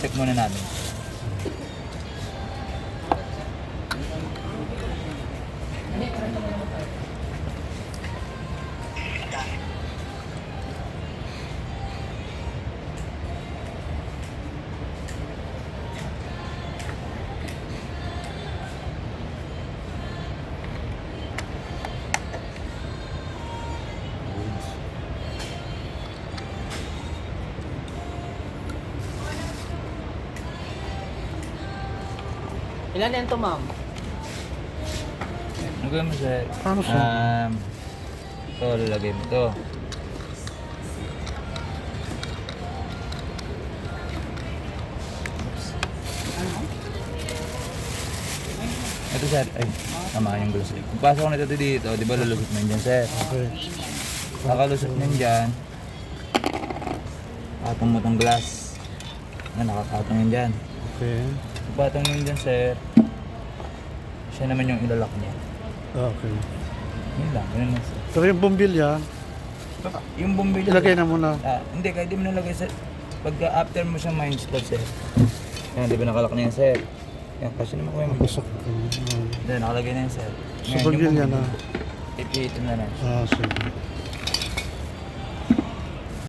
check muna natin. Ilan yan to, ma'am? Ano gawin mo sir? Paano sir? Ito, lalagay mo ito. Ito sir, ay, tama yung gulo sir. Kung pasok ko nito dito, di ba lulusot mo yun dyan sir? Okay. Nakalusot mo yun dyan. Patong mo itong glass. Nakakatong yun dyan. Okay. Kung patong mo yun dyan sir, siya naman yung ilalak niya. Okay. Yun lang, yun lang sir. Pero yung bumbilya, Yung bumbilya. ilagay na muna. Hindi, kahit di mo nalagay sir. Pagka after mo siya ma-install sir. Yan, di ba nakalak na yan sir? Yan, kasi naman ko yung Gusto ko. Then, nakalagay na yan sir. Sa bumbilya na. Ipihitin na lang. Sige.